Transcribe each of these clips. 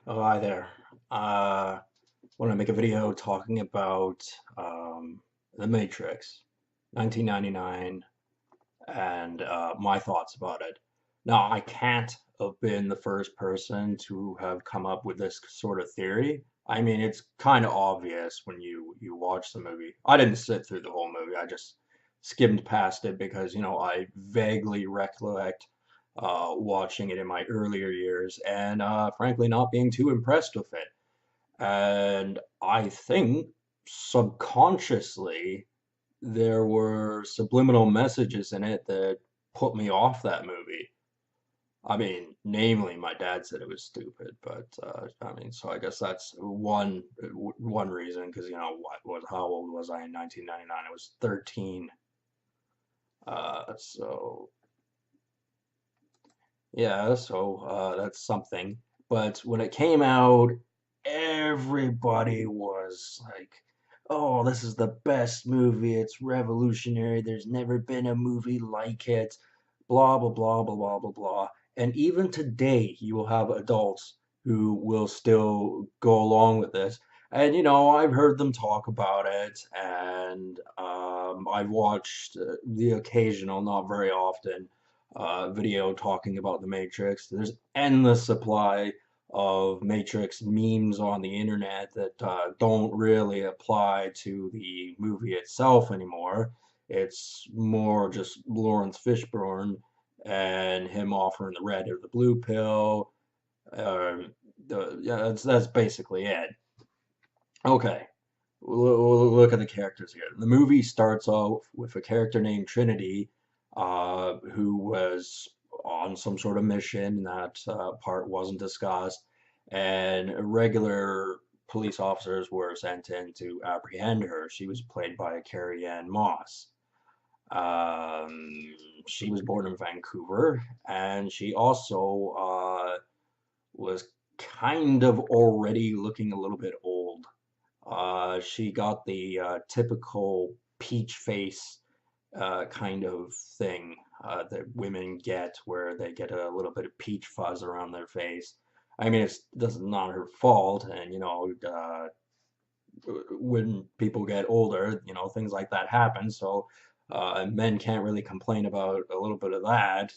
Oh, hi there. Uh, want to make a video talking about The Matrix, 1999, and my thoughts about it. Now, I can't have been the first person to have come up with this sort of theory. I mean, it's kind of obvious when you watch the movie. I didn't sit through the whole movie. I just skimmed past it because, I vaguely recollect watching it in my earlier years and frankly not being too impressed with it. And I think subconsciously there were subliminal messages in it that put me off that movie. I mean, namely, my dad said it was stupid, but I mean, so I guess that's one reason, because how old was I in 1999? I was 13. So yeah, so that's something. But when it came out, everybody was like, "Oh, this is the best movie. It's revolutionary. There's never been a movie like it." Blah blah blah blah blah blah blah. And even today, you will have adults who will still go along with this. And I've heard them talk about it, and I've watched the occasional, not very often, video talking about the Matrix. There's endless supply of Matrix memes on the internet that don't really apply to the movie itself anymore. It's more just Lawrence Fishburne and him offering the red or the blue pill. Yeah, that's basically it. Okay, we'll look at the characters here. The movie starts off with a character named Trinity, who was on some sort of mission. That part wasn't discussed, and regular police officers were sent in to apprehend her. She was played by Carrie-Anne Moss. Um, she was born in Vancouver, and she also was kind of already looking a little bit old. She got the typical peach face kind of thing that women get, where they get a little bit of peach fuzz around their face. I mean, that's not her fault, and when people get older, things like that happen. So men can't really complain about a little bit of that.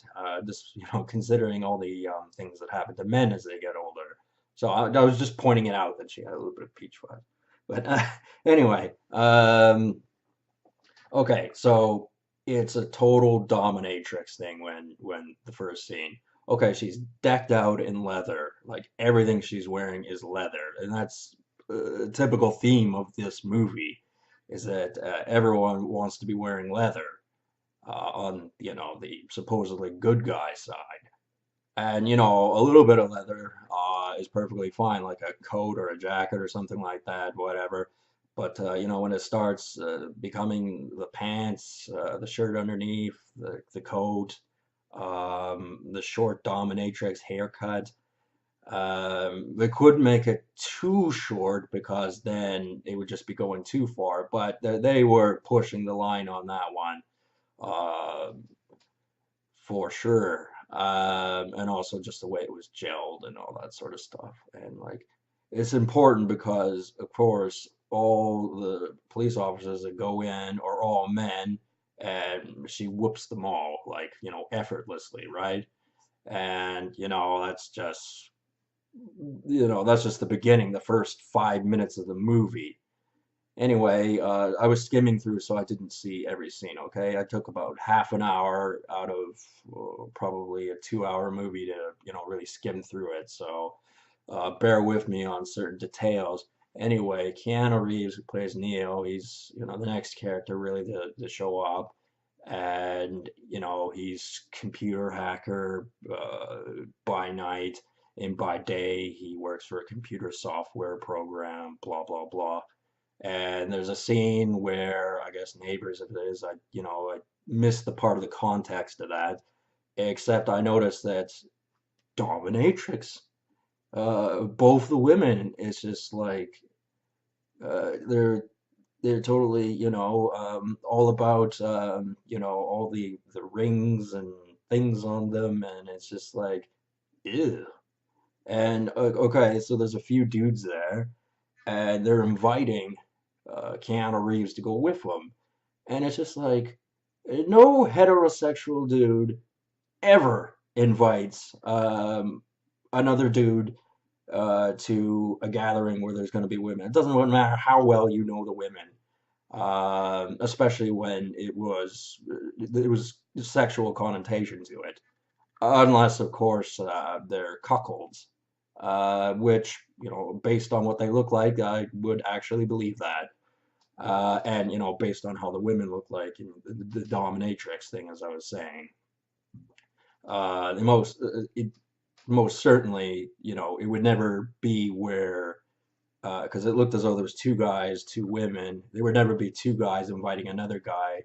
Just considering all the things that happen to men as they get older. So I was just pointing it out that she had a little bit of peach fuzz. But anyway, okay, so it's a total dominatrix thing when the first scene. Okay, she's decked out in leather, like everything she's wearing is leather, and that's a typical theme of this movie, is that everyone wants to be wearing leather on the supposedly good guy side. And a little bit of leather is perfectly fine, like a coat or a jacket or something like that, whatever. But when it starts becoming the pants, the shirt underneath, the coat, the short dominatrix haircut, they couldn't make it too short because then it would just be going too far. But they were pushing the line on that one. Uh, for sure. And also just the way it was gelled and all that sort of stuff. And like, it's important because, of course, all the police officers that go in are all men, and she whoops them all, like, effortlessly, right? And, that's just the beginning, the first 5 minutes of the movie. Anyway, I was skimming through, so I didn't see every scene, okay? I took about half an hour out of probably a 2-hour movie to, really skim through it. So bear with me on certain details. Anyway, Keanu Reeves, who plays Neo, he's, the next character really to show up. And, he's computer hacker by night, and by day he works for a computer software program, blah, blah, blah. And there's a scene where I guess neighbors, if it is, I missed the part of the context of that, except I noticed that dominatrix, both the women, it's just like they're totally, all about, all the rings and things on them, and it's just like, ew. And okay, so there's a few dudes there, and they're inviting Keanu Reeves to go with them. And it's just like, no heterosexual dude ever invites another dude to a gathering where there's going to be women. It doesn't matter how well you know the women, especially when it was sexual connotation to it, unless of course they're cuckolds, which based on what they look like, I would actually believe that. And based on how the women look like and the dominatrix thing, as I was saying, the most certainly, it would never be where because it looked as though there was two guys, two women. There would never be two guys inviting another guy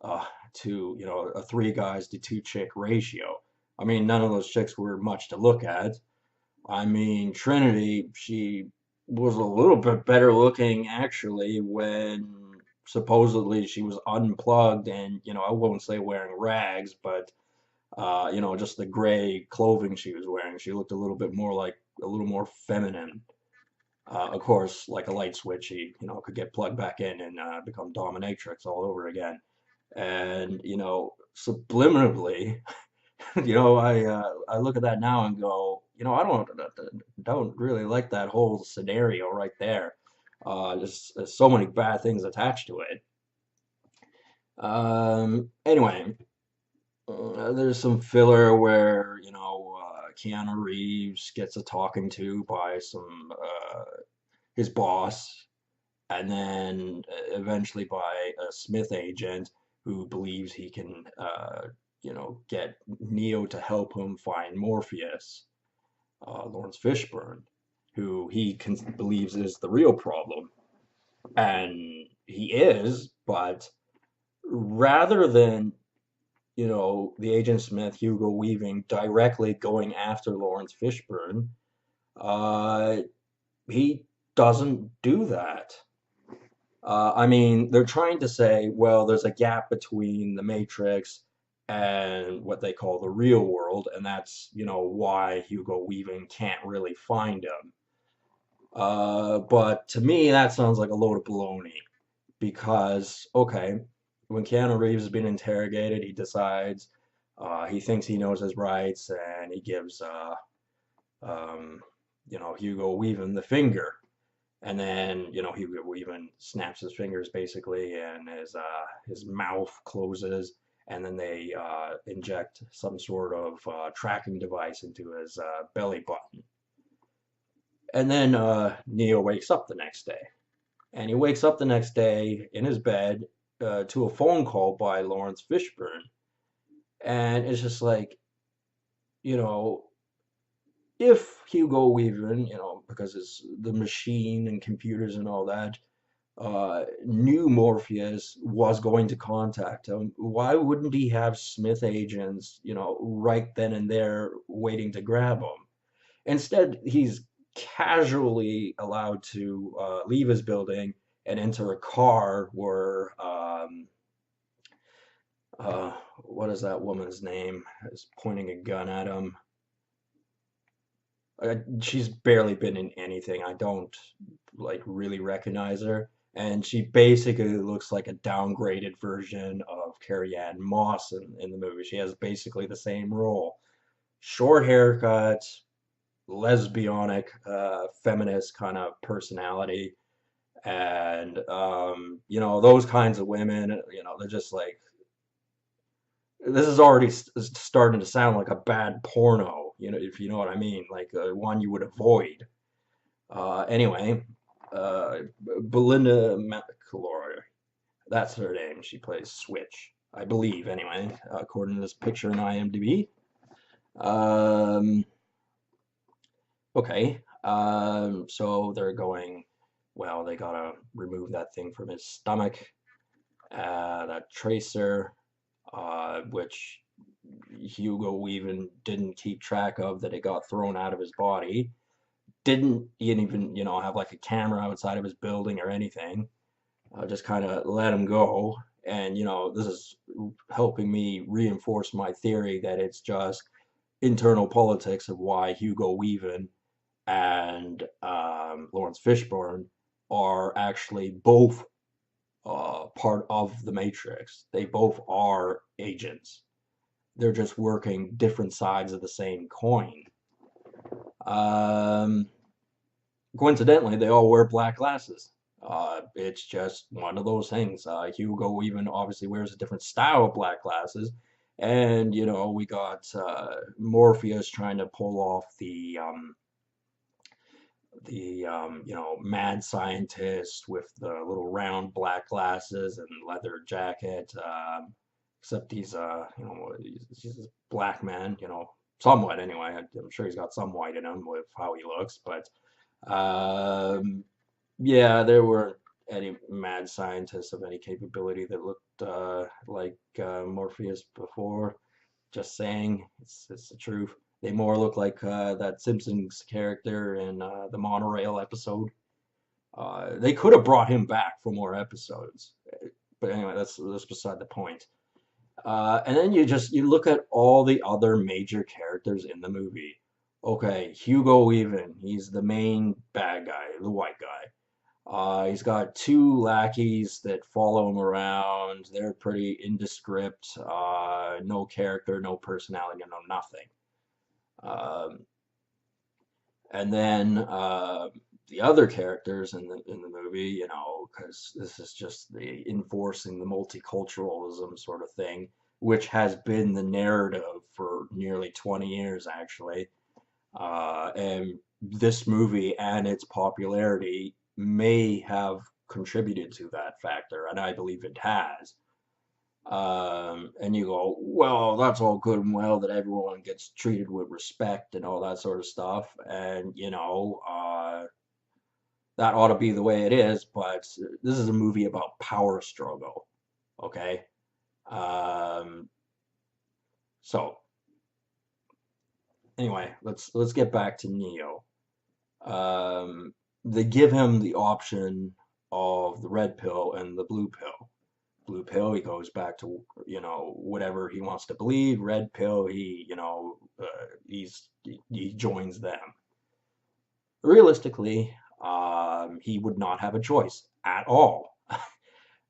uh, to, a three guys to two chick ratio. I mean, none of those chicks were much to look at. I mean, Trinity, she was a little bit better looking actually when supposedly she was unplugged and, I won't say wearing rags, but just the gray clothing she was wearing. She looked a little more feminine. Of course, like a light switch, she, could get plugged back in and become dominatrix all over again. And, subliminally, I look at that now and go, I don't really like that whole scenario right there. There's so many bad things attached to it. Anyway, there's some filler where, Keanu Reeves gets a talking to by his boss, and then eventually by a Smith agent who believes he can, get Neo to help him find Morpheus, Lawrence Fishburne, who believes is the real problem. And he is, but rather than, the Agent Smith, Hugo Weaving, directly going after Lawrence Fishburne, uh, he doesn't do that. I mean, they're trying to say, well, there's a gap between the Matrix and what they call the real world, and that's, why Hugo Weaving can't really find him. But to me, that sounds like a load of baloney because, okay, when Keanu Reeves has been interrogated, he decides he thinks he knows his rights, and he gives, um, Hugo Weaving the finger. And then, Hugo even snaps his fingers basically, and his mouth closes, and then they inject some sort of tracking device into his belly button. And then Neo wakes up the next day, and he wakes up the next day in his bed to a phone call by Lawrence Fishburne, and it's just like, you know, if Hugo Weaving, because it's the machine and computers and all that, knew Morpheus was going to contact him, why wouldn't he have Smith agents, right then and there waiting to grab him? Instead, he's casually allowed to leave his building and enter a car where, what is that woman's name? Is pointing a gun at him. She's barely been in anything. I don't like really recognize her. And she basically looks like a downgraded version of Carrie-Anne Moss in the movie. She has basically the same role. Short haircut, lesbianic, feminist kind of personality. And, those kinds of women, they're just like, this is already starting to sound like a bad porno, if you know what I mean, like one you would avoid. Anyway, uh, Belinda McCullough, that's her name. She plays Switch, I believe, anyway, according to this picture in IMDb. Um, okay, so they're going, well, they gotta remove that thing from his stomach, that tracer, which Hugo Weaving didn't keep track of, that it got thrown out of his body. Didn't even, have like a camera outside of his building or anything. Just kind of let him go. And, this is helping me reinforce my theory that it's just internal politics of why Hugo Weaving and Lawrence Fishburne are actually both part of the Matrix. They both are agents. They're just working different sides of the same coin. Um, Coincidentally, they all wear black glasses. It's just one of those things. Hugo even obviously wears a different style of black glasses, and we got Morpheus trying to pull off the mad scientist with the little round black glasses and leather jacket. Except he's a black man, somewhat anyway. I'm sure he's got some white in him with how he looks, but um, yeah, there weren't any mad scientists of any capability that looked like Morpheus before. Just saying, it's the truth. They more look like that Simpsons character in the monorail episode. They could have brought him back for more episodes, but anyway, that's beside the point. And then you look at all the other major characters in the movie. Okay, Hugo Weaving, he's the main bad guy, the white guy. He's got two lackeys that follow him around. They're pretty indescript, no character, no personality, no nothing. Um, and then the other characters in the movie, because this is just the enforcing the multiculturalism sort of thing, which has been the narrative for nearly 20 years, actually. And this movie and its popularity may have contributed to that factor, and I believe it has. And you go, well, that's all good and well that everyone gets treated with respect and all that sort of stuff, and that ought to be the way it is. But this is a movie about power struggle, okay? Um, so anyway, let's get back to Neo. They give him the option of the red pill and the blue pill. Blue pill, he goes back to whatever he wants to believe. Red pill, he joins them. Realistically, he would not have a choice at all.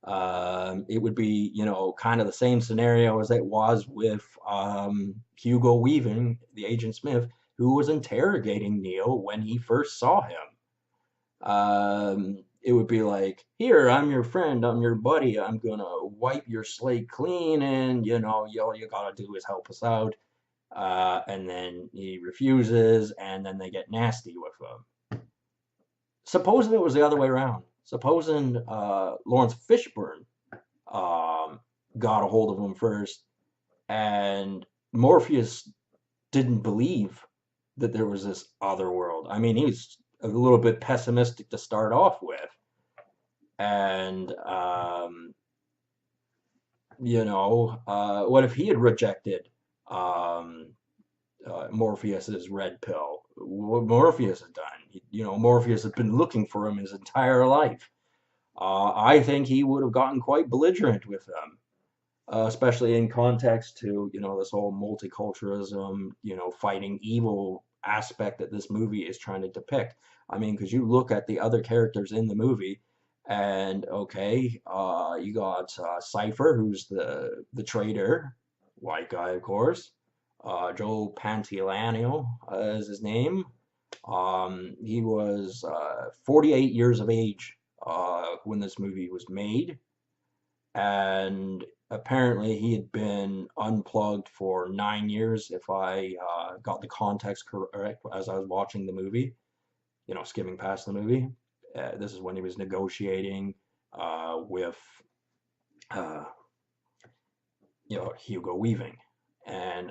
It would be, kind of the same scenario as it was with Hugo Weaving, the Agent Smith, who was interrogating Neo when he first saw him. It would be like, here, I'm your friend, I'm your buddy, I'm gonna wipe your slate clean, and all you gotta do is help us out. And then he refuses, and then they get nasty with him. Supposing it was the other way around. Supposing Lawrence Fishburne um, got a hold of him first, and Morpheus didn't believe that there was this other world. I mean, he's a little bit pessimistic to start off with, and what if he had rejected um, Morpheus's red pill? What Morpheus had done? Morpheus had been looking for him his entire life. I think he would have gotten quite belligerent with them, especially in context to this whole multiculturalism, fighting evil aspect that this movie is trying to depict. I mean, because you look at the other characters in the movie, and okay, you got Cypher, who's the traitor, white guy, of course. Joe Pantoliano is his name. He was 48 years of age when this movie was made, and apparently he had been unplugged for 9 years, if I got the context correct as I was watching the movie, skimming past the movie. This is when he was negotiating with uh, Hugo Weaving. And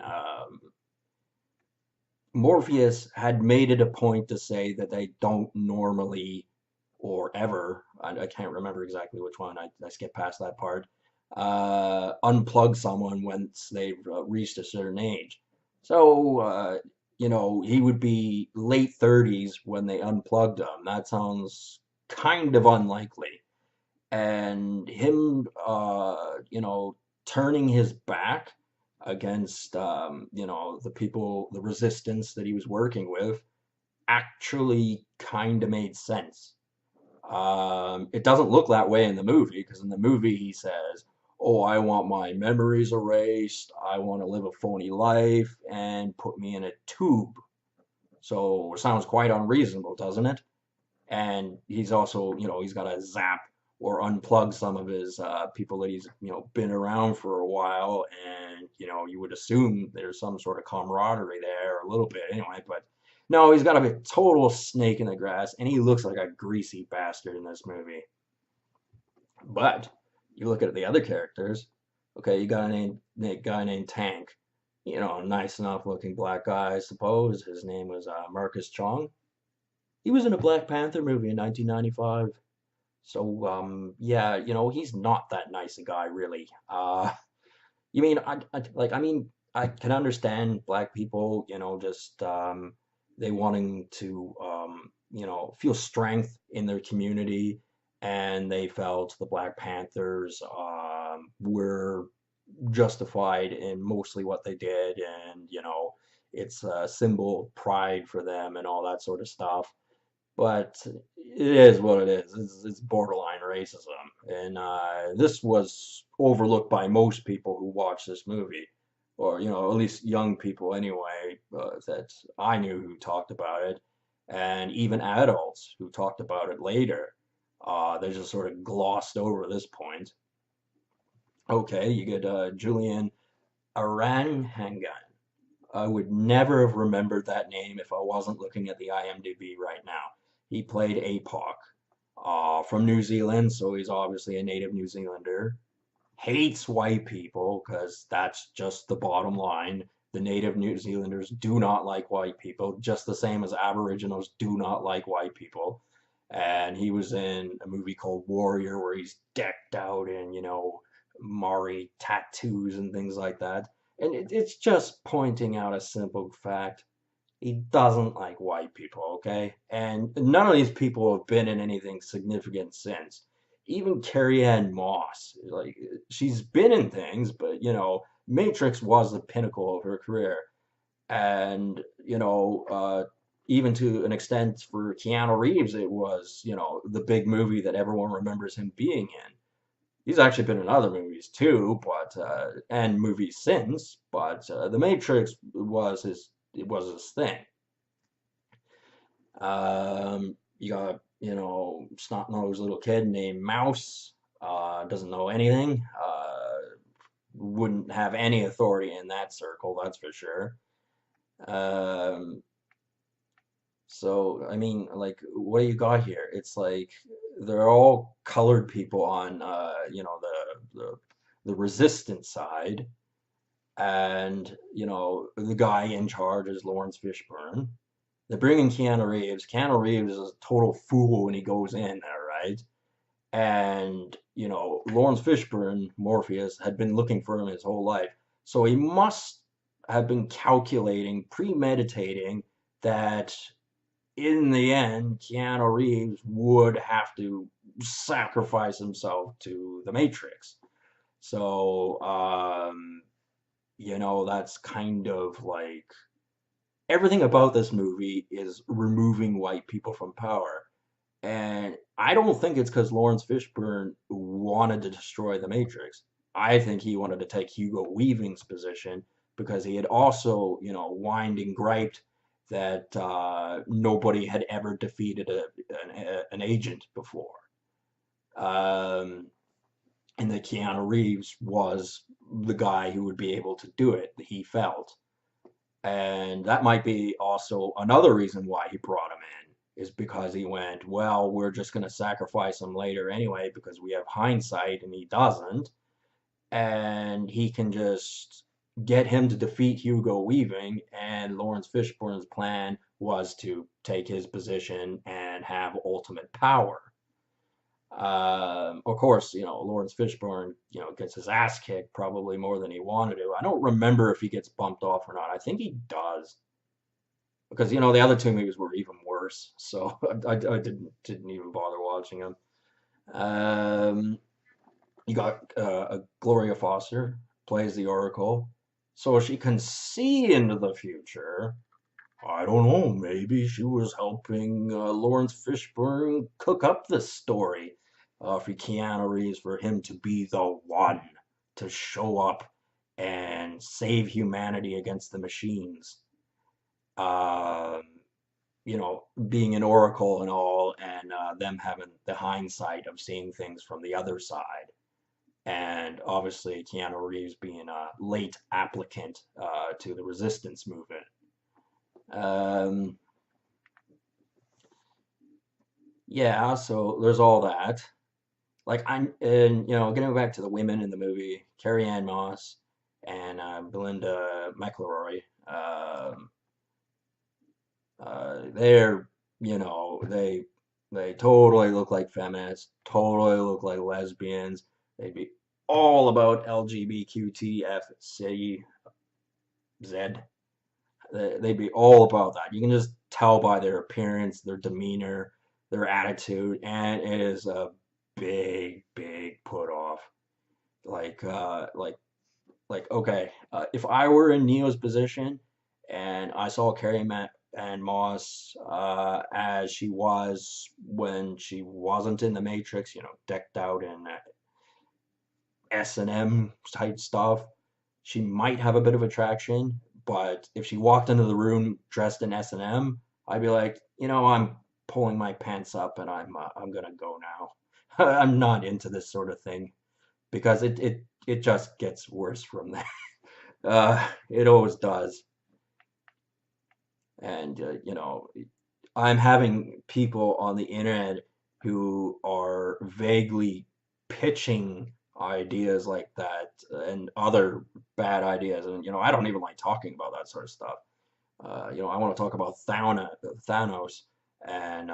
Morpheus had made it a point to say that they don't normally or ever, I can't remember exactly which one, I skipped past that part, unplug someone once they've reached a certain age. So, he would be late 30s when they unplugged him. That sounds kind of unlikely. And him, turning his back against the people, the resistance that he was working with, actually kind of made sense. It doesn't look that way in the movie because in the movie he says, "Oh, I want my memories erased. I want to live a phony life and put me in a tube." So it sounds quite unreasonable, doesn't it? And he's also, he's got to zap or unplug some of his people that he's, been around for a while, and you would assume there's some sort of camaraderie there, a little bit anyway, but no, he's got to be a total snake in the grass, and he looks like a greasy bastard in this movie. But you look at the other characters, okay, you got a guy named Tank, nice enough looking black guy, I suppose. His name was Marcus Chong. He was in a Black Panther movie in 1995. So, yeah, he's not that nice a guy, really. You mean, I can understand black people, just they wanting to, feel strength in their community, and they felt the Black Panthers were justified in mostly what they did, and, it's a symbol of pride for them and all that sort of stuff, but it is what it is. It's borderline racism, and this was overlooked by most people who watch this movie, or at least young people anyway, that I knew who talked about it, and even adults who talked about it later. They just sort of glossed over this point. Okay, you get Julian Aranhangan. I would never have remembered that name if I wasn't looking at the IMDb right now. He played APOC, from New Zealand, so he's obviously a native New Zealander. Hates white people, because that's just the bottom line. The native New Zealanders do not like white people, just the same as Aboriginals do not like white people. And he was in a movie called Warrior, where he's decked out in, Maori tattoos and things like that. And it's just pointing out a simple fact. He doesn't like white people, okay? And none of these people have been in anything significant since. Even Carrie-Anne Moss, like, she's been in things, but, Matrix was the pinnacle of her career. And, even to an extent for Keanu Reeves, it was, the big movie that everyone remembers him being in. He's actually been in other movies too, but and movies since, but The Matrix was his thing. You got snot-nosed little kid named Mouse, doesn't know anything, wouldn't have any authority in that circle, that's for sure. Um, so I mean, like, what do you got here? It's like they're all colored people on the resistance side, and the guy in charge is Lawrence Fishburne. They're bringing Keanu Reeves. Keanu Reeves is a total fool when he goes in there, right? And Lawrence Fishburne, Morpheus, had been looking for him his whole life, so he must have been calculating, premeditating that in the end, Keanu Reeves would have to sacrifice himself to the Matrix. So, that's kind of like everything about this movie is removing white people from power. And I don't think it's because Lawrence Fishburne wanted to destroy the Matrix. I think he wanted to take Hugo Weaving's position because he had also, whined and griped that nobody had ever defeated an agent before. Um, and that Keanu Reeves was the guy who would be able to do it, he felt. And that might be also another reason why he brought him in, is because he went, well, we're just going to sacrifice him later anyway because we have hindsight and he doesn't. And he can just get him to defeat Hugo Weaving. And Lawrence Fishburne's plan was to take his position and have ultimate power. Of course, Lawrence Fishburne, gets his ass kicked probably more than he wanted to. I don't remember if he gets bumped off or not. I think he does because the other two movies were even worse, so I didn't even bother watching them. Um, you got Gloria Foster plays the Oracle. so she can see into the future. I don't know, maybe she was helping Lawrence Fishburne cook up this story for Keanu Reeves for him to be the one to show up and save humanity against the machines. Um, being an oracle and all, and them having the hindsight of seeing things from the other side. And obviously, Keanu Reeves being a late applicant to the resistance movement. Um, yeah, so there's all that. Like and getting back to the women in the movie, Carrie-Anne Moss and Belinda McLeroy. They're they totally look like feminists, totally look like lesbians. They'd be all about LGBTQTFCZ. They'd be all about that. You can just tell by their appearance, their demeanor, their attitude, and it is a big, big put off. Like, uh, like, okay, if I were in Neo's position and I saw Carrie-Anne Moss as she was when she wasn't in the Matrix, decked out in S&M type stuff, she might have a bit of attraction. But if she walked into the room dressed in S&M, I'd be like, I'm pulling my pants up and I'm gonna go now. I'm not into this sort of thing because it just gets worse from there. It always does. And I'm having people on the internet who are vaguely pitching ideas like that and other bad ideas. And I don't even like talking about that sort of stuff. I want to talk about Thanos and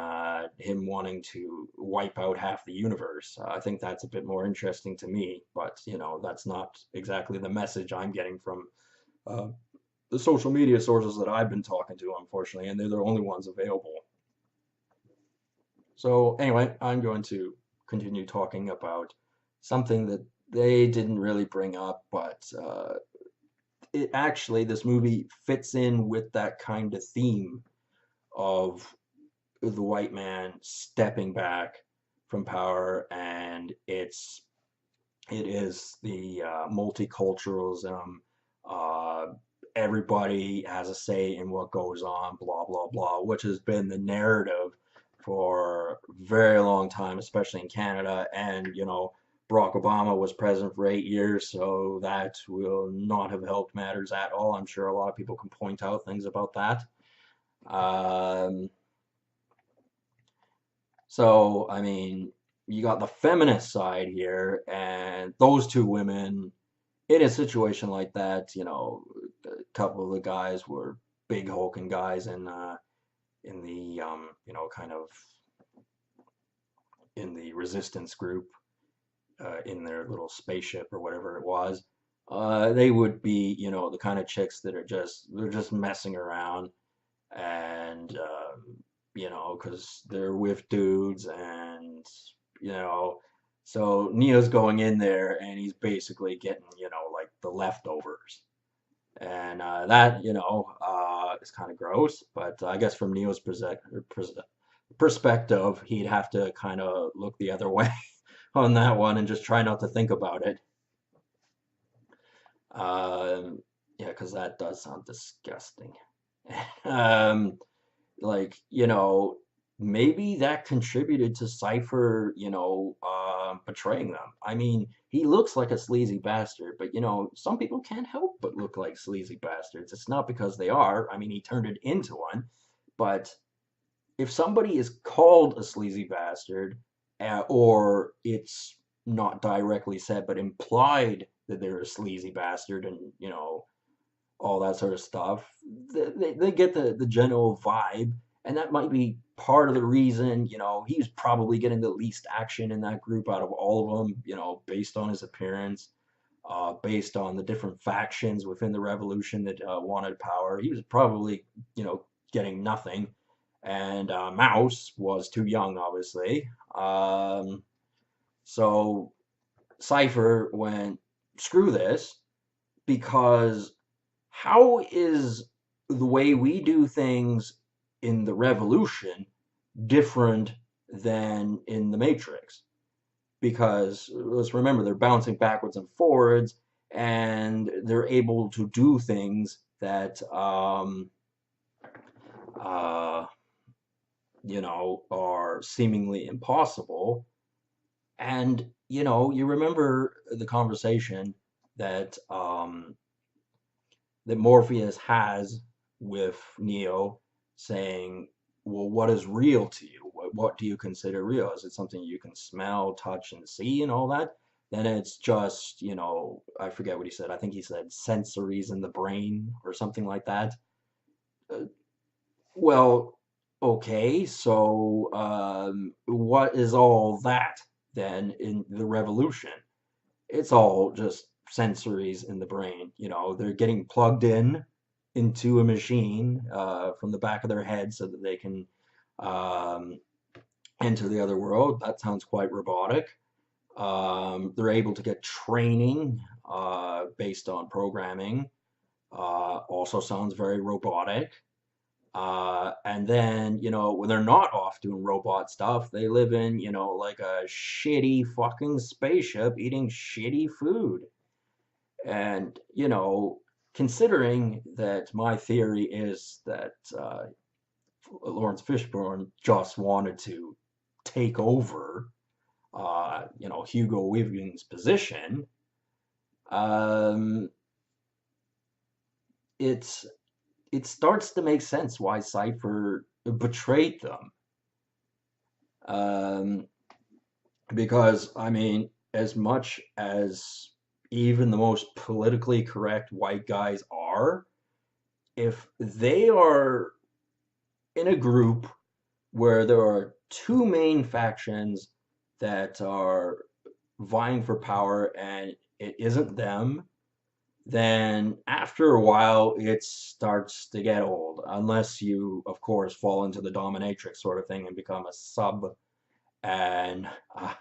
him wanting to wipe out half the universe. I think that's a bit more interesting to me, but that's not exactly the message I'm getting from uh, the social media sources that I've been talking to, unfortunately, and they're the only ones available. So anyway, I'm going to continue talking about something that they didn't really bring up, but it actually, this movie fits in with that kind of theme of the white man stepping back from power, and it is the multiculturalism. Uh, Everybody has a say in what goes on, blah blah blah, which has been the narrative for a very long time, especially in Canada. And Barack Obama was president for 8 years, so that will not have helped matters at all. I'm sure a lot of people can point out things about that. Um, so, I mean, you got the feminist side here, and those two women in a situation like that, a couple of the guys were big hulking guys in the kind of in the resistance group in their little spaceship or whatever it was. They would be, the kind of chicks that they're just messing around and because they're with dudes and you know, so Neo's going in there and he's basically getting like the leftovers, and that is kind of gross. But I guess from Neo's perspective, he'd have to kind of look the other way on that one and just try not to think about it. Um, yeah, because that does sound disgusting. um, like maybe that contributed to Cypher betraying them. I mean, he looks like a sleazy bastard, but some people can't help but look like sleazy bastards. It's not because they are. I mean, he turned it into one. But if somebody is called a sleazy bastard, or it's not directly said but implied that they're a sleazy bastard, and all that sort of stuff. They get the general vibe, and that might be part of the reason. He's probably getting the least action in that group out of all of them. Based on his appearance, based on the different factions within the revolution that wanted power, he was probably getting nothing. And Mouse was too young, obviously. So Cypher went screw this because how is the way we do things in the Revolution different than in the Matrix? Because let's remember they're bouncing backwards and forwards, and they're able to do things that uh, are seemingly impossible. And you remember the conversation that that Morpheus has with Neo, saying, "Well, what is real to you? What do you consider real? Is it something you can smell, touch, and see, and all that? Then it's just, I forget what he said. I think he said sensories in the brain or something like that." Uh, well, okay, so what is all that then in the revolution? It's all just sensories in the brain. They're getting plugged in into a machine from the back of their head so that they can um, enter the other world. That sounds quite robotic. They're able to get training based on programming. Also sounds very robotic. And then, when they're not off doing robot stuff, they live in, like a shitty fucking spaceship eating shitty food. And, considering that my theory is that Lawrence Fishburne just wanted to take over, Hugo Weaving's position, um, it's it starts to make sense why Cypher betrayed them. Um, because, I mean, as much as even the most politically correct white guys are, if they are in a group where there are two main factions that are vying for power and it isn't them, then after a while it starts to get old. Unless you, of course, fall into the dominatrix sort of thing and become a sub and, a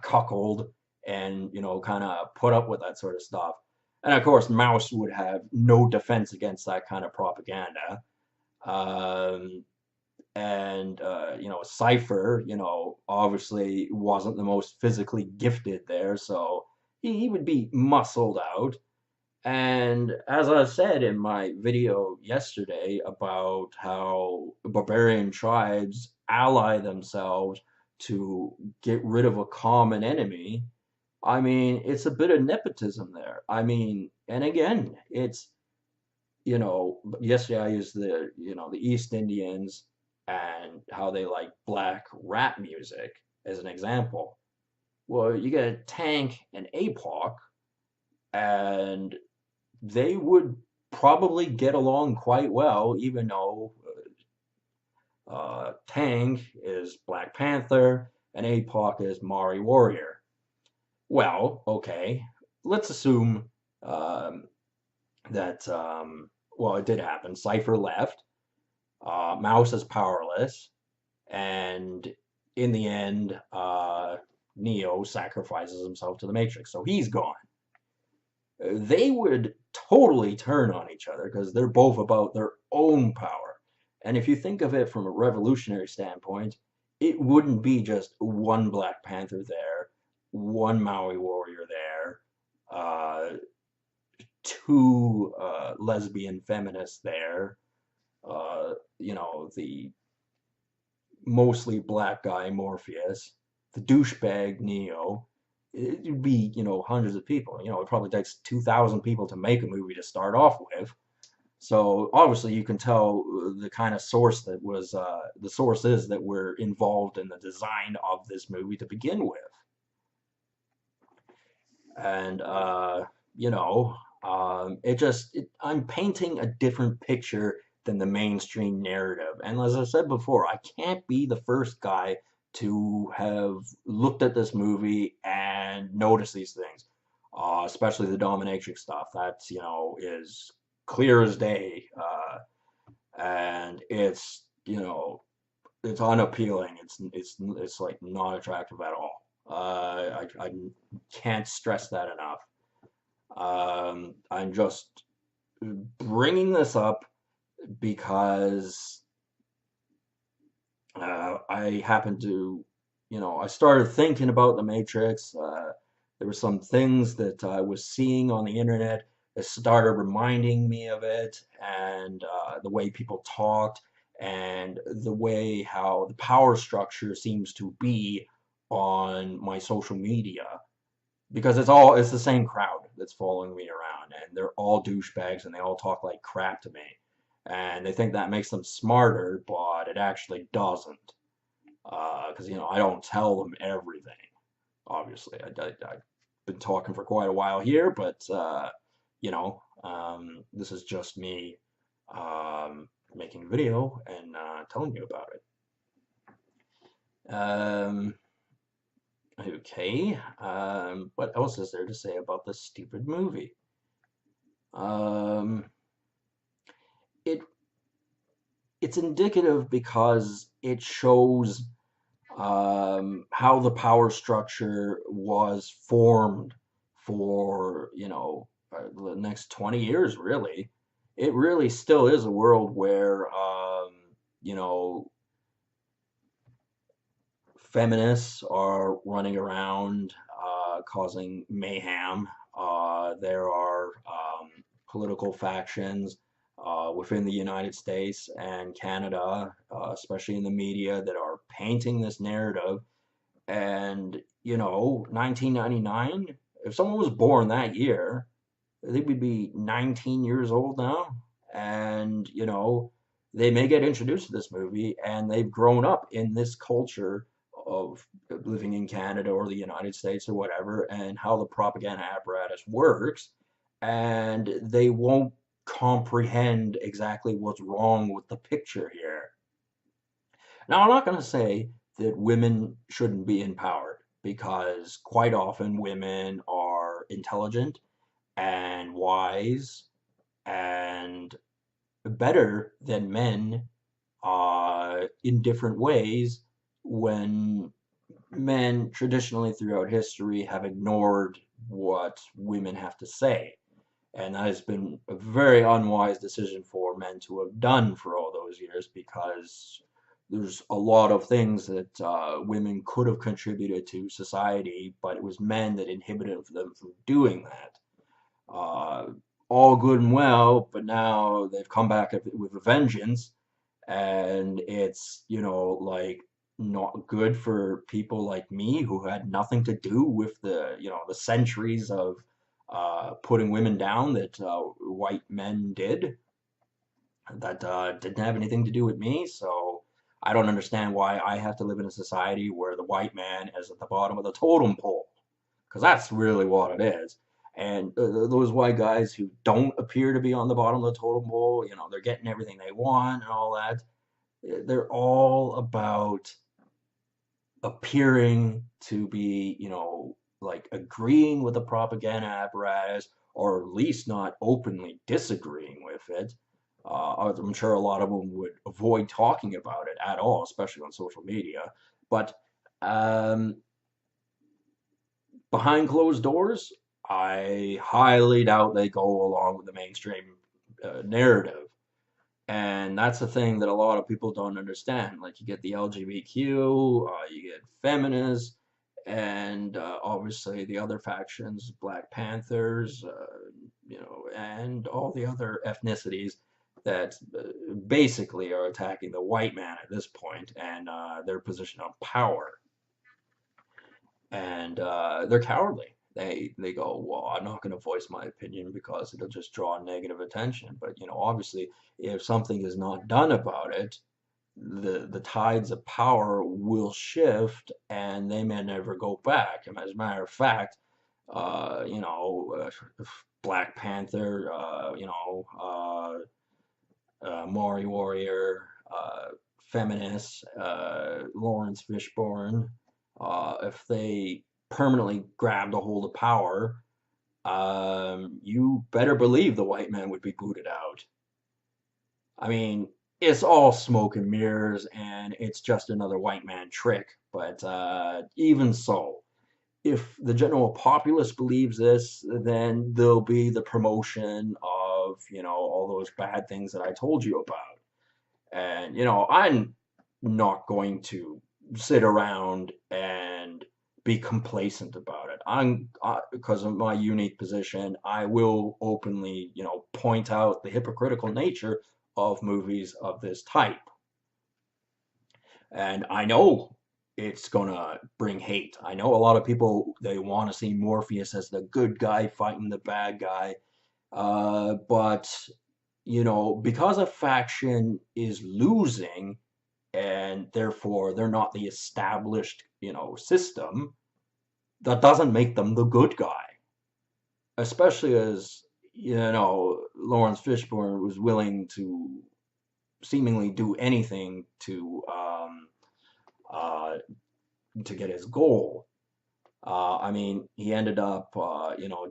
cuckold and, kind of put up with that sort of stuff. And of course, Mouse would have no defense against that kind of propaganda. Um, and Cypher, obviously wasn't the most physically gifted there, so he would be muscled out. And as I said in my video yesterday about how barbarian tribes ally themselves to get rid of a common enemy, I mean, it's a bit of nepotism there. I mean, and again, it's yesterday I used the East Indians and how they like black rap music as an example. Well, you get Tank and APOC, and they would probably get along quite well, even though Tank is Black Panther and APOC is Mari Warrior. Well, okay, let's assume um, that, well, it did happen. Cypher left. Mouse is powerless, and in the end, Neo sacrifices himself to the Matrix, so he's gone. They would totally turn on each other because they're both about their own power. And if you think of it from a revolutionary standpoint, it wouldn't be just one Black Panther there, one Maui warrior there, uh, two lesbian feminists there, the mostly black guy Morpheus, the douchebag Neo. It'd be, hundreds of people. It probably takes 2,000 people to make a movie to start off with. So obviously you can tell the kind of source that was the sources that were involved in the design of this movie to begin with. And you know, I'm painting a different picture than the mainstream narrative. And as I said before, I can't be the first guy to have looked at this movie and noticed these things, especially the dominatrix stuff. That's, is clear as day, and it's unappealing. It's like not attractive at all. I can't stress that enough. I'm just bringing this up because I happened to, I started thinking about the Matrix. There were some things that I was seeing on the internet that started reminding me of it, and the way people talked, and the way how the power structure seems to be on my social media. Because it's the same crowd that's following me around, and they're all douchebags, and they all talk like crap to me. And they think that makes them smarter, but it actually doesn't. Because I don't tell them everything. Obviously, I've been talking for quite a while here, but this is just me making a video and telling you about it. Okay. What else is there to say about this stupid movie? Um, it it's indicative because it shows how the power structure was formed for, the next 20 years, really. It really still is a world where, you know, feminists are running around causing mayhem. There are political factions within the United States and Canada, especially in the media, that are painting this narrative. And, 1999, if someone was born that year, they would be 19 years old now. And, they may get introduced to this movie and they've grown up in this culture of living in Canada or the United States or whatever, and how the propaganda apparatus works. And they won't comprehend exactly what's wrong with the picture here. Now, I'm not going to say that women shouldn't be empowered, because quite often women are intelligent and wise and better than men in different ways, when men traditionally throughout history have ignored what women have to say. And that has been a very unwise decision for men to have done for all those years, because there's a lot of things that women could have contributed to society, but it was men that inhibited them from doing that. Uh, all good and well, but now they've come back with a vengeance, and it's, like, not good for people like me who had nothing to do with the centuries of putting women down that white men did, that didn't have anything to do with me. So I don't understand why I have to live in a society where the white man is at the bottom of the totem pole, because that's really what it is. And those white guys who don't appear to be on the bottom of the totem pole, they're getting everything they want and all that. They're all about appearing to be, like, agreeing with the propaganda apparatus, or at least not openly disagreeing with it. I'm sure a lot of them would avoid talking about it at all, especially on social media. But um, behind closed doors, I highly doubt they go along with the mainstream narrative. And that's the thing that a lot of people don't understand. Like, you get the LGBTQ, you get feminists, and obviously the other factions, Black Panthers, and all the other ethnicities that basically are attacking the white man at this point, and their position of power. And they're cowardly. They go, well, I'm not going to voice my opinion because it'll just draw negative attention. But obviously, if something is not done about it, the tides of power will shift, and they may never go back. And as a matter of fact, uh, you know, uh, Black Panther, Maori Warrior, feminists, Lawrence Fishburne, if they permanently grabbed a hold of power, you better believe the white man would be booted out. I mean, it's all smoke and mirrors, and it's just another white man trick. But even so, if the general populace believes this, then there'll be the promotion of of, all those bad things that I told you about. And, I'm not going to sit around and be complacent about it. Because of my unique position, I will openly, point out the hypocritical nature of movies of this type. And I know it's gonna bring hate. I know a lot of people, they want to see Morpheus as the good guy fighting the bad guy. But because a faction is losing and therefore they're not the established, system, that doesn't make them the good guy. Especially as, Lawrence Fishburne was willing to seemingly do anything uh, to get his goal. I mean, he ended up,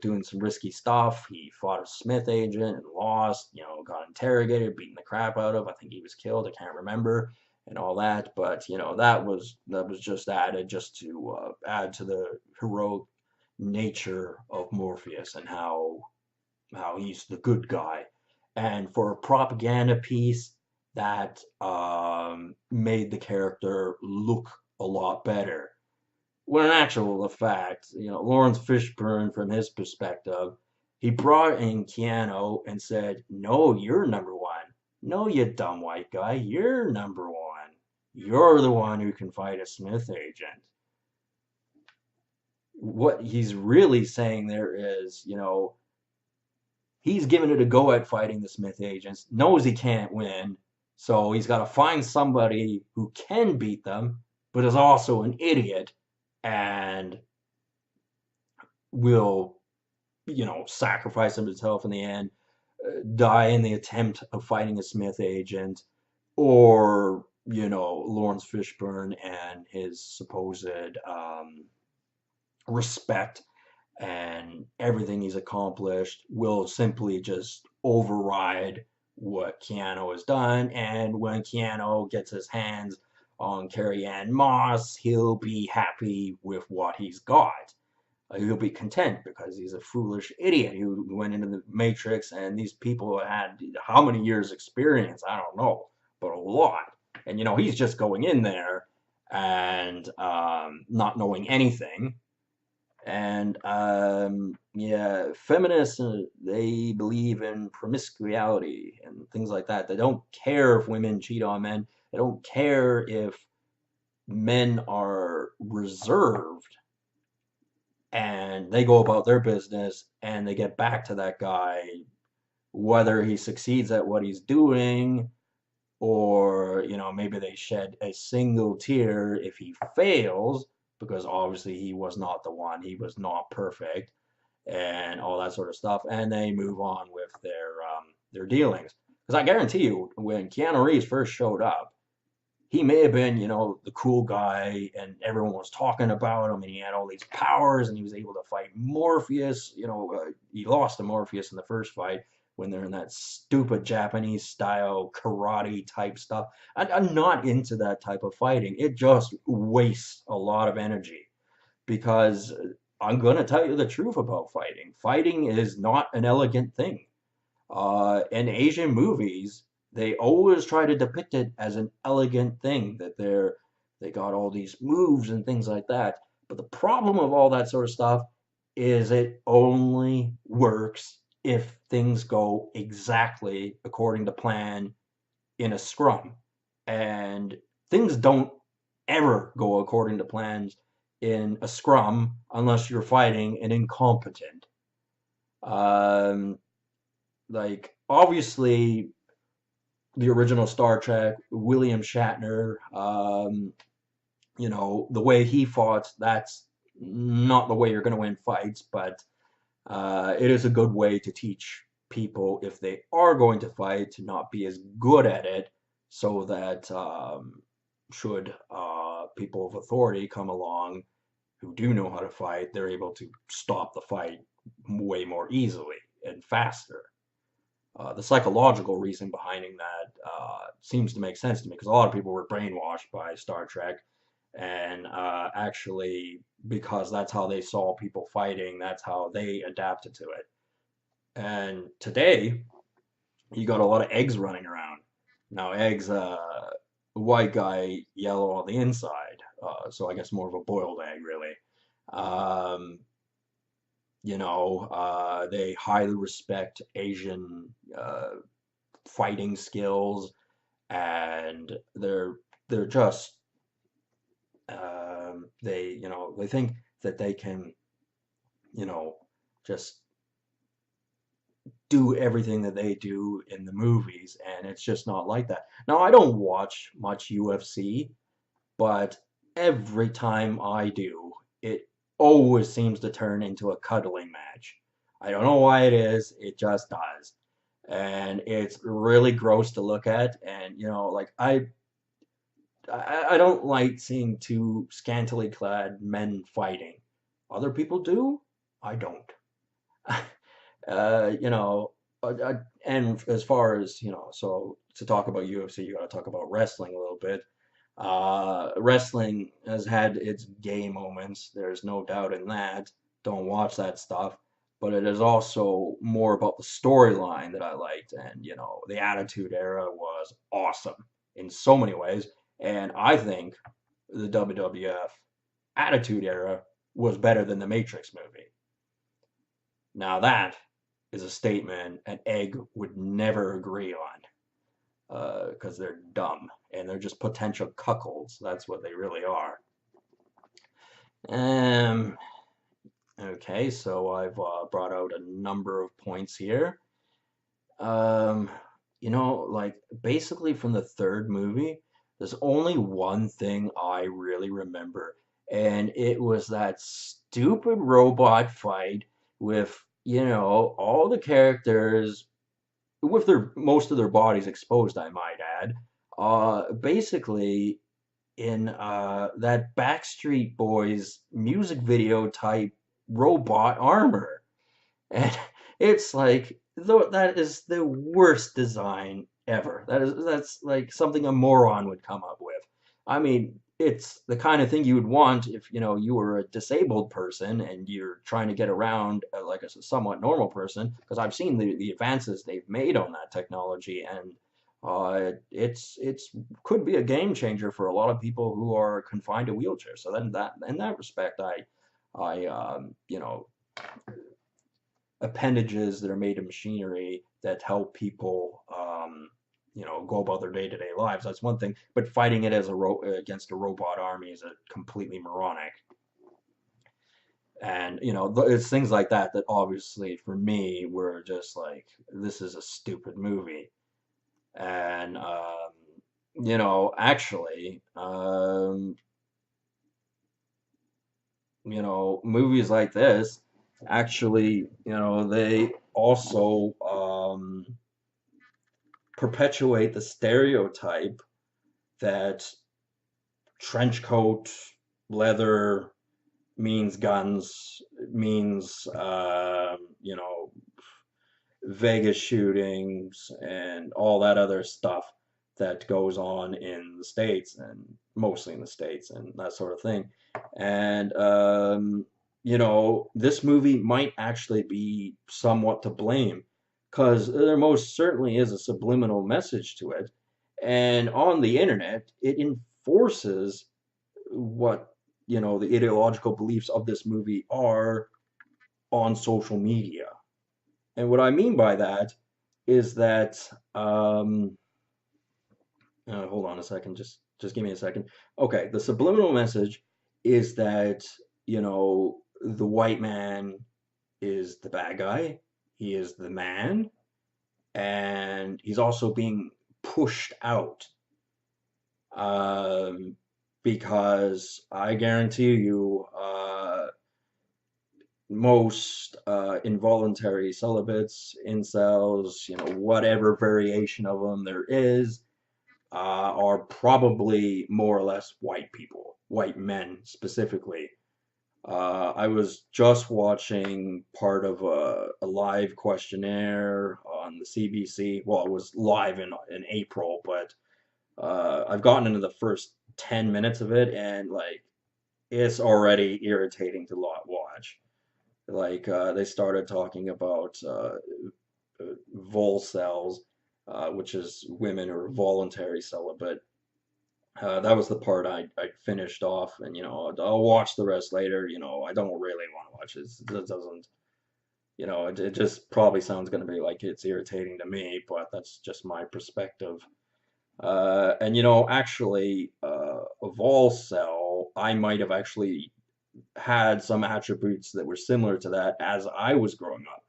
doing some risky stuff. He fought a Smith agent and lost, got interrogated, beaten the crap out of. I think he was killed. I can't remember, and all that. But that was just added just to add to the heroic nature of Morpheus and how he's the good guy. And for a propaganda piece, that made the character look a lot better. When in actual fact, Lawrence Fishburne, from his perspective, he brought in Keanu and said, "No, you're number one. No, you dumb white guy, you're number one. You're the one who can fight a Smith agent." What he's really saying there is, he's giving it a go at fighting the Smith agents, knows he can't win, so he's got to find somebody who can beat them, but is also an idiot and will, sacrifice himself in the end, die in the attempt of fighting a Smith agent, or, Lawrence Fishburne and his supposed respect and everything he's accomplished will simply just override what Keanu has done. And when Keanu gets his hands on Carrie-Anne Moss, he'll be happy with what he's got. He'll be content because he's a foolish idiot who went into the Matrix, and these people had how many years experience? I don't know, but a lot. And he's just going in there and not knowing anything. And yeah, feminists, they believe in promiscuity and things like that. They don't care if women cheat on men. They don't care if men are reserved and they go about their business and they get back to that guy, whether he succeeds at what he's doing or maybe they shed a single tear if he fails, because obviously he was not the one, he was not perfect, and all that sort of stuff, and they move on with their dealings. Because I guarantee you, when Keanu Reeves first showed up, he may have been, the cool guy, and everyone was talking about him, and he had all these powers, and he was able to fight Morpheus. He lost to Morpheus in the first fight when they're in that stupid Japanese style karate type stuff. I'm not into that type of fighting. It just wastes a lot of energy because I'm going to tell you the truth about fighting. Fighting is not an elegant thing. In Asian movies, they always try to depict it as an elegant thing, that they got all these moves and things like that. But the problem of all that sort of stuff is it only works if things go exactly according to plan in a scrum. And things don't ever go according to plans in a scrum unless you're fighting an incompetent. Um, like, obviously, the original Star Trek, William Shatner, the way he fought, that's not the way you're going to win fights, but it is a good way to teach people, if they are going to fight, to not be as good at it, so that should people of authority come along who do know how to fight, they're able to stop the fight way more easily and faster. The psychological reason behind that seems to make sense to me, because a lot of people were brainwashed by Star Trek, and actually, because that's how they saw people fighting, that's how they adapted to it. And today, you got a lot of eggs running around. Now, eggs, white guy, yellow on the inside. So I guess more of a boiled egg, really. Um, they highly respect Asian fighting skills, and they're just they think that they can you know just do everything that they do in the movies, and it's just not like that. Now, I don't watch much UFC, but every time I do, it always seems to turn into a cuddling match. I don't know why it is, it just does. And it's really gross to look at, and like I don't like seeing two scantily clad men fighting. Other people do. I don't. uh, you know, and as far as so to talk about UFC, you got to talk about wrestling a little bit. Wrestling has had its gay moments. There's no doubt in that. Don't watch that stuff. But it is also more about the storyline that I liked. And, the Attitude Era was awesome in so many ways. And I think the WWF Attitude Era was better than the Matrix movie. Now, that is a statement an egg would never agree on because they're dumb and they're just potential cuckolds. That's what they really are. Um, okay, so I've brought out a number of points here. Um, like basically from the third movie, there's only one thing I really remember, and it was that stupid robot fight with, all the characters with their most of their bodies exposed, I might add. Basically in that Backstreet Boys music video type robot armor. And it's like though that is the worst design ever. That's like something a moron would come up with. I mean, it's the kind of thing you would want if you were a disabled person and you're trying to get around like a somewhat normal person. Because I've seen the advances they've made on that technology, and it's could be a game changer for a lot of people who are confined to wheelchairs. So then that in that respect, I appendages that are made of machinery that help people, go about their day-to-day lives. That's one thing, but fighting it as against a robot army is a completely moronic. And it's things like that that obviously for me were just like this is a stupid movie. And actually, movies like this actually, they also perpetuate the stereotype that trench coat, leather means guns, means Vegas shootings and all that other stuff that goes on in the States and mostly in the States and that sort of thing. And this movie might actually be somewhat to blame because there most certainly is a subliminal message to it. And on the internet, it enforces what, the ideological beliefs of this movie are on social media. And what I mean by that is that, hold on a second, just give me a second. Okay, the subliminal message is that, the white man is the bad guy, he is the man, and he's also being pushed out. Um, because I guarantee you, most involuntary celibates, incels, whatever variation of them there is, are probably more or less white people, white men specifically. I was just watching part of a live questionnaire on the CBC. Well, it was live in April, but I've gotten into the first 10 minutes of it, and like it's already irritating to watch. Like they started talking about vol cells, which is women who are voluntary celibate. That was the part I finished off, and I'll watch the rest later. I don't really want to watch it. It doesn't, it just probably sounds going to be like it's irritating to me, but that's just my perspective. And actually, of all cell, I might have actually had some attributes that were similar to that as I was growing up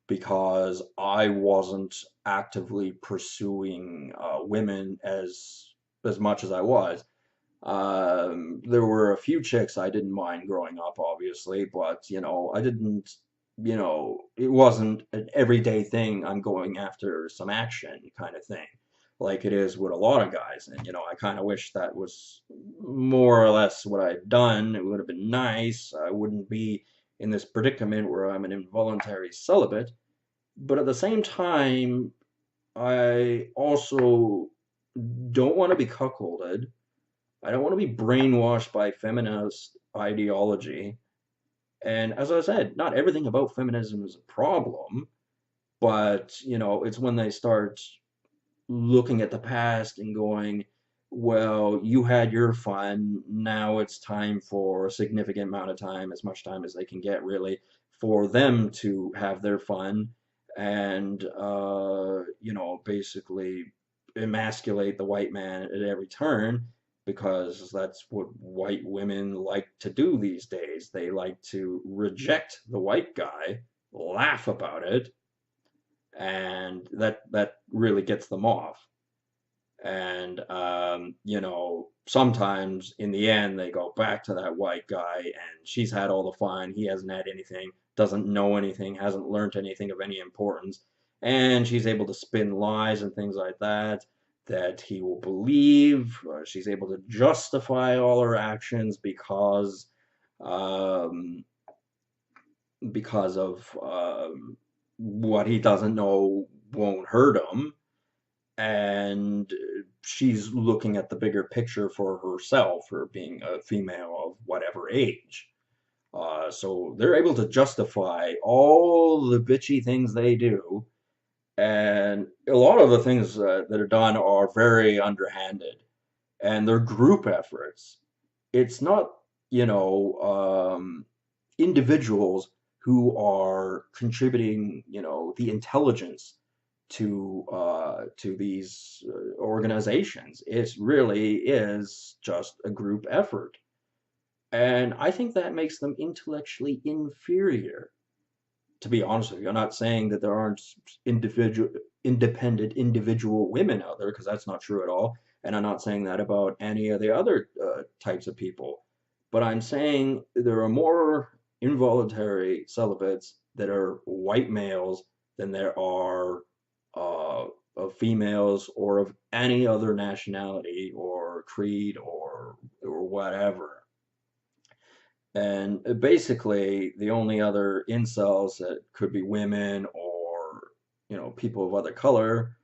because I wasn't actively pursuing women as much as I was. There were a few chicks I didn't mind growing up, obviously, but I didn't, it wasn't an everyday thing. I'm going after some action kind of thing, like it is with a lot of guys. And I kind of wish that was more or less what I'd done. It would have been nice. I wouldn't be in this predicament where I'm an involuntary celibate. But at the same time, I also don't want to be cuckolded. I don't want to be brainwashed by feminist ideology. And as I said, not everything about feminism is a problem, but it's when they start looking at the past and going, well, you had your fun. Now it's time for a significant amount of time, as much time as they can get, really, for them to have their fun and, basically emasculate the white man at every turn because that's what white women like to do these days. They like to reject the white guy, laugh about it, and that really gets them off. And sometimes in the end they go back to that white guy and she's had all the fun, he hasn't had anything, doesn't know anything, hasn't learned anything of any importance, and she's able to spin lies and things like that he will believe. She's able to justify all her actions um, because of what he doesn't know won't hurt him, and she's looking at the bigger picture for herself, for being a female of whatever age. So they're able to justify all the bitchy things they do, and a lot of the things that are done are very underhanded, and they're group efforts. It's not, you know, individuals who are contributing, the intelligence to these organizations. It really is just a group effort, and I think that makes them intellectually inferior. To be honest with you, I'm not saying that there aren't individual, independent individual women out there because that's not true at all, and I'm not saying that about any of the other types of people. But I'm saying there are more involuntary celibates that are white males than there are of females or of any other nationality or creed or whatever. And basically, the only other incels that could be women or people of other color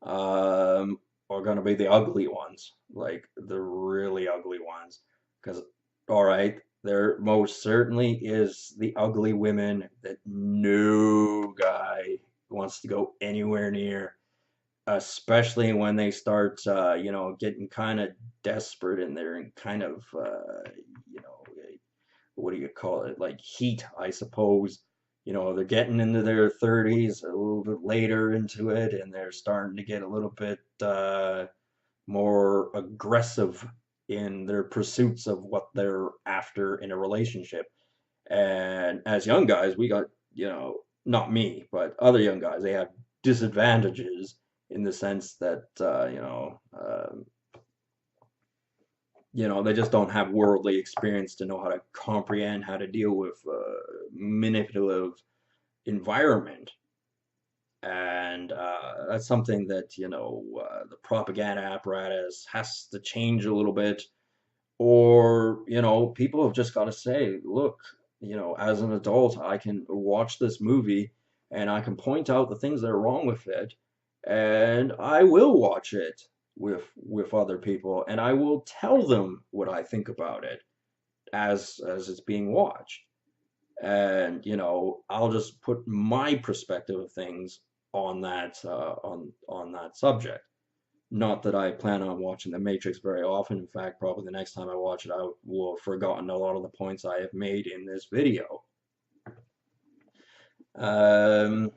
are going to be the ugly ones, like the really ugly ones. Because, all right, there most certainly is the ugly women that no guy wants to go anywhere near, especially when they start, getting kind of desperate and they're in kind of, what do you call it? Like heat, I suppose. They're getting into their 30s, a little bit later into it, and they're starting to get a little bit more aggressive in their pursuits of what they're after in a relationship. And as young guys, we got, not me, but other young guys, they have disadvantages in the sense that, they just don't have worldly experience to know how to comprehend how to deal with manipulative environment. And that's something that, the propaganda apparatus has to change a little bit. Or, people have just got to say, look, as an adult, I can watch this movie and I can point out the things that are wrong with it, and I will watch it with other people, and I will tell them what I think about it as it's being watched. And, I'll just put my perspective of things on that subject. Not that I plan on watching The Matrix very often. In fact, probably the next time I watch it, I will have forgotten a lot of the points I have made in this video. Um,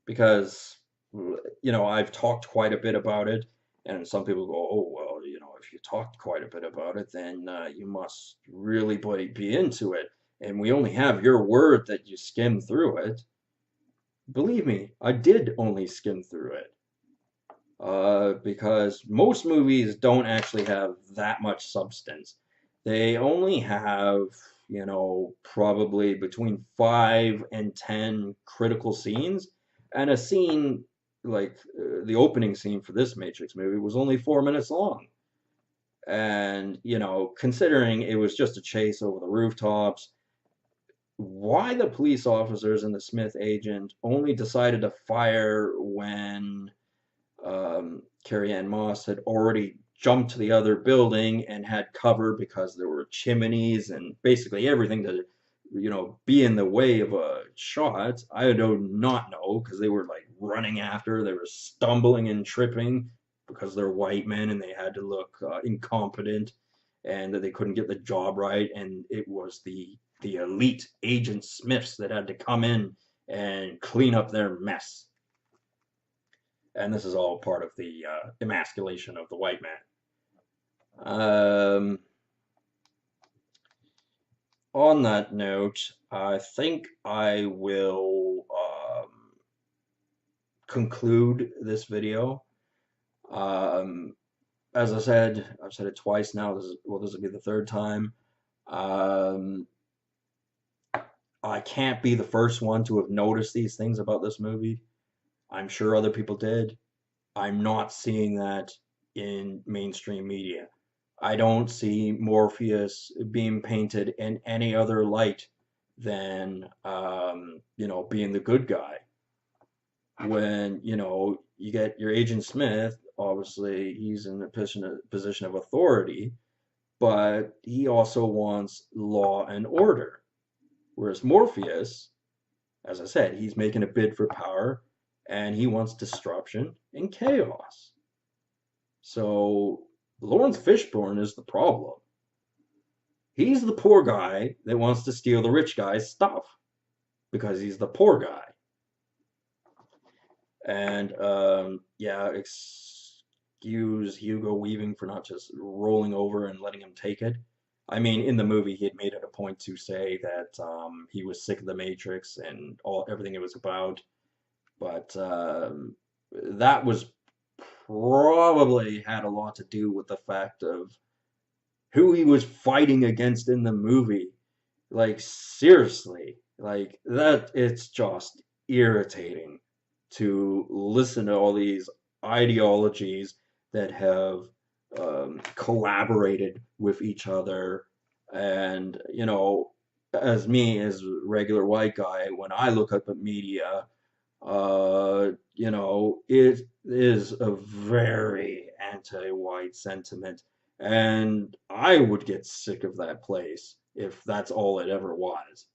because, I've talked quite a bit about it, and some people go, oh, well, if you talked quite a bit about it, then you must really be into it. And we only have your word that you skimmed through it. Believe me, I did only skim through it. Because most movies don't actually have that much substance. They only have, probably between 5 and 10 critical scenes, and a scene like the opening scene for this Matrix movie was only 4 minutes long. And, considering it was just a chase over the rooftops, why the police officers and the Smith agent only decided to fire when Carrie-Anne Moss had already jumped to the other building and had cover because there were chimneys and basically everything to, be in the way of a shot. I do not know because they were like running after, they were stumbling and tripping because they're white men and they had to look incompetent and that they couldn't get the job right. And it was the elite agent Smiths that had to come in and clean up their mess. And this is all part of the emasculation of the white man. On that note, I think I will conclude this video. As I said, I've said it twice now. This will be the third time. I can't be the first one to have noticed these things about this movie. I'm sure other people did. I'm not seeing that in mainstream media. I don't see Morpheus being painted in any other light than, being the good guy. When, you get your Agent Smith, obviously he's in a position of authority, but he also wants law and order. Whereas Morpheus, as I said, he's making a bid for power and he wants disruption and chaos. So Lawrence Fishburne is the problem. He's the poor guy that wants to steal the rich guy's stuff because he's the poor guy. And yeah, excuse Hugo Weaving for not just rolling over and letting him take it. I mean, in the movie, he had made it a point to say that he was sick of the Matrix and everything it was about. But that was probably had a lot to do with the fact of who he was fighting against in the movie. Like, seriously, like that, it's just irritating to listen to all these ideologies that have collaborated with each other. And, as me, as a regular white guy, when I look up at media, it is a very anti-white sentiment, and I would get sick of that place if that's all it ever was.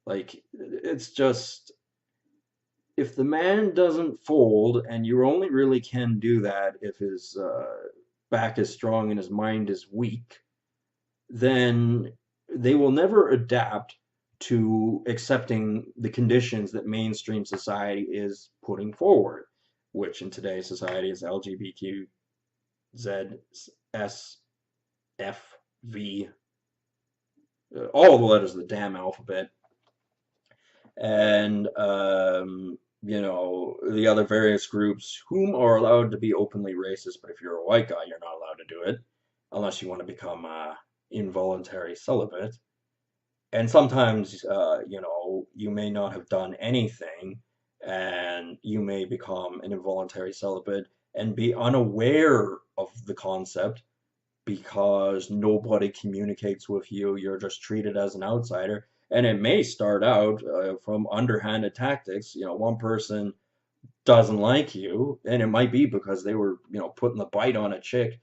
Like, it's just, if the man doesn't fold, and you only really can do that if his back is strong and his mind is weak, then they will never adapt to accepting the conditions that mainstream society is putting forward, which in today's society is LGBTQ, Z, S, F, V, all the letters of the damn alphabet, and the other various groups whom are allowed to be openly racist, but if you're a white guy, you're not allowed to do it unless you want to become involuntary celibate. And sometimes, you may not have done anything, and you may become an involuntary celibate and be unaware of the concept because nobody communicates with you. You're just treated as an outsider. And it may start out from underhanded tactics. One person doesn't like you, and it might be because they were, putting the bite on a chick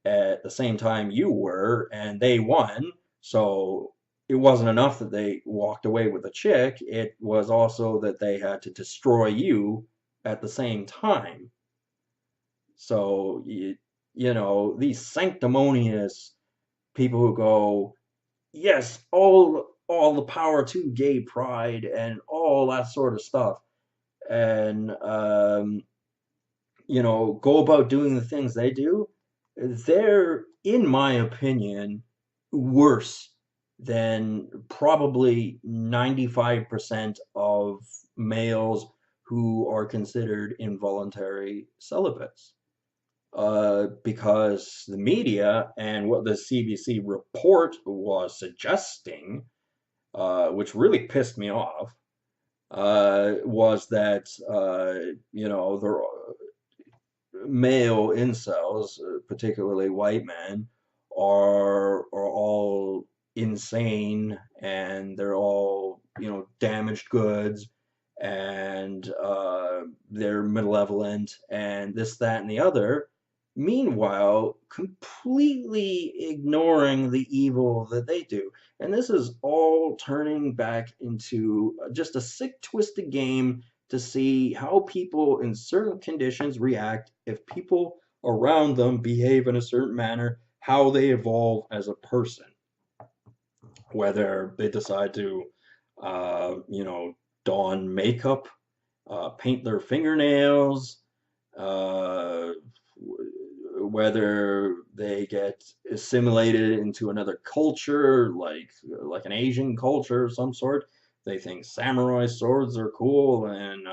at the same time you were, and they won. So it wasn't enough that they walked away with a chick, it was also that they had to destroy you at the same time. So, these sanctimonious people who go, yes, all the power to gay pride and all that sort of stuff, and go about doing the things they do, they're, in my opinion, worse than probably 95% of males who are considered involuntary celibates. Because the media and what the CBC report was suggesting, which really pissed me off, was that, there male incels, particularly white men, are all insane and they're all damaged goods and they're malevolent and this, that, and the other. Meanwhile, completely ignoring the evil that they do. And this is all turning back into just a sick, twisted game to see how people in certain conditions react if people around them behave in a certain manner, how they evolve as a person, whether they decide to, don makeup, paint their fingernails, uh, whether they get assimilated into another culture, like an Asian culture of some sort. They think samurai swords are cool, and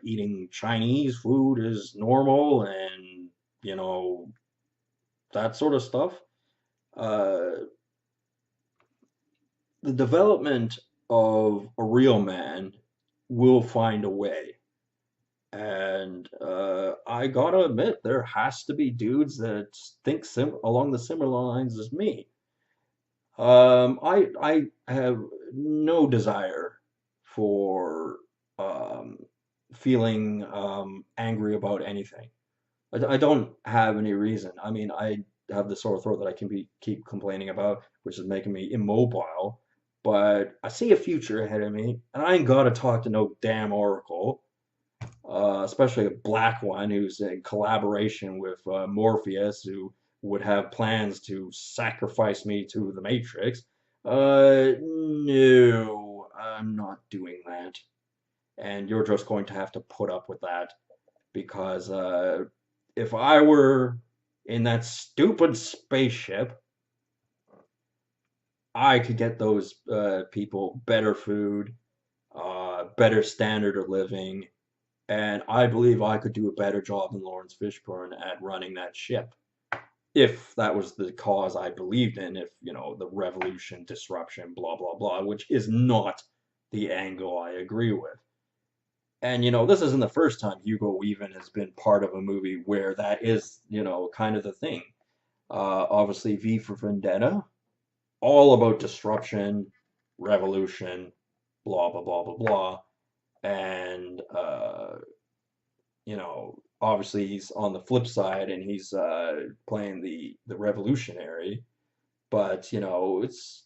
eating Chinese food is normal, and you know that sort of stuff. Uh, the development of a real man will find a way. And I gotta admit, there has to be dudes that think along the similar lines as me. I have no desire for um, feeling angry about anything. I don't have any reason. I mean, I have the sore throat that I can keep complaining about, which is making me immobile. But I see a future ahead of me, and I ain't gotta talk to no damn oracle, especially a black one who's in collaboration with Morpheus, who would have plans to sacrifice me to the Matrix. No, I'm not doing that. And you're just going to have to put up with that because if I were in that stupid spaceship, I could get those people better food, better standard of living, and I believe I could do a better job than Lawrence Fishburne at running that ship. If that was the cause I believed in, if, the revolution, disruption, blah, blah, blah, which is not the angle I agree with. And, this isn't the first time Hugo Weaving has been part of a movie where that is, kind of the thing. Obviously, V for Vendetta, all about disruption, revolution, blah, blah, blah, blah, blah. And, obviously he's on the flip side and he's playing the revolutionary, but it's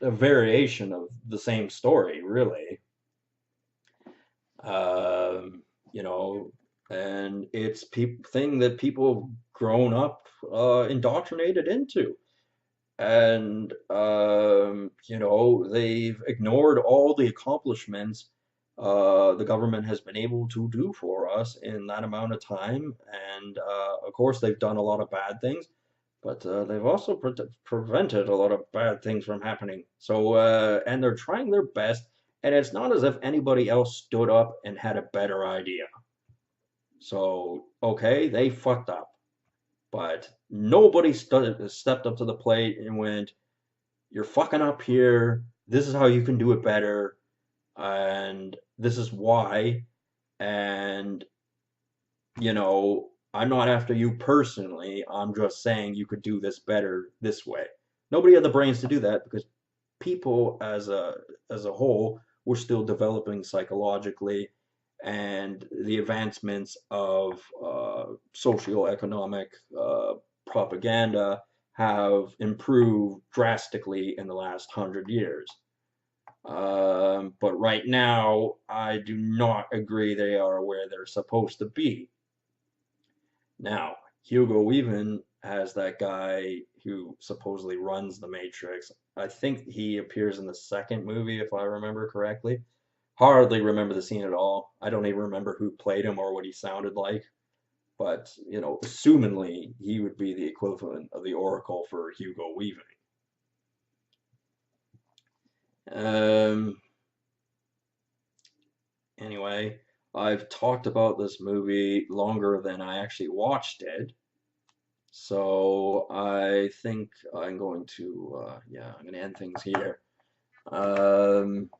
a variation of the same story, really. Um, you know, and it's thing that people have grown up indoctrinated into. And they've ignored all the accomplishments the government has been able to do for us in that amount of time. And of course, they've done a lot of bad things, but they've also prevented a lot of bad things from happening. So, and they're trying their best. And it's not as if anybody else stood up and had a better idea. So, okay, they fucked up, but nobody stepped up to the plate and went, "You're fucking up here. This is how you can do it better, and this is why." And, I'm not after you personally. I'm just saying you could do this better this way. Nobody had the brains to do that because people as a whole were still developing psychologically, and the advancements of socioeconomic propaganda have improved drastically in the last 100 years. But right now, I do not agree they are where they're supposed to be. Now, Hugo Weaving has that guy who supposedly runs the Matrix. I think he appears in the second movie, if I remember correctly. Hardly remember the scene at all. I don't even remember who played him or what he sounded like. But, assumingly, he would be the equivalent of the Oracle for Hugo Weaving. Um, anyway, I've talked about this movie longer than I actually watched it. So I think I'm going to, yeah, I'm going to end things here. Um,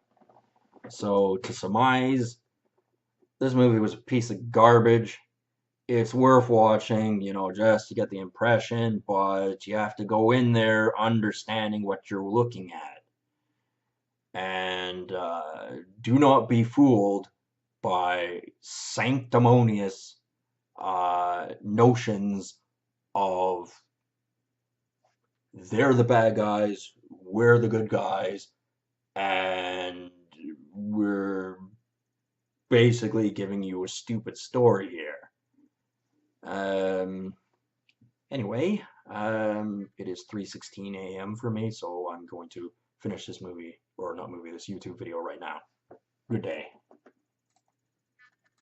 so to surmise, this movie was a piece of garbage. It's worth watching, just to get the impression, but you have to go in there understanding what you're looking at. And do not be fooled by sanctimonious notions of they're the bad guys, we're the good guys, and we're basically giving you a stupid story here. Um, anyway, it is 3:16 a.m. for me, so I'm going to finish this movie, or not movie, this YouTube video right now. Good day.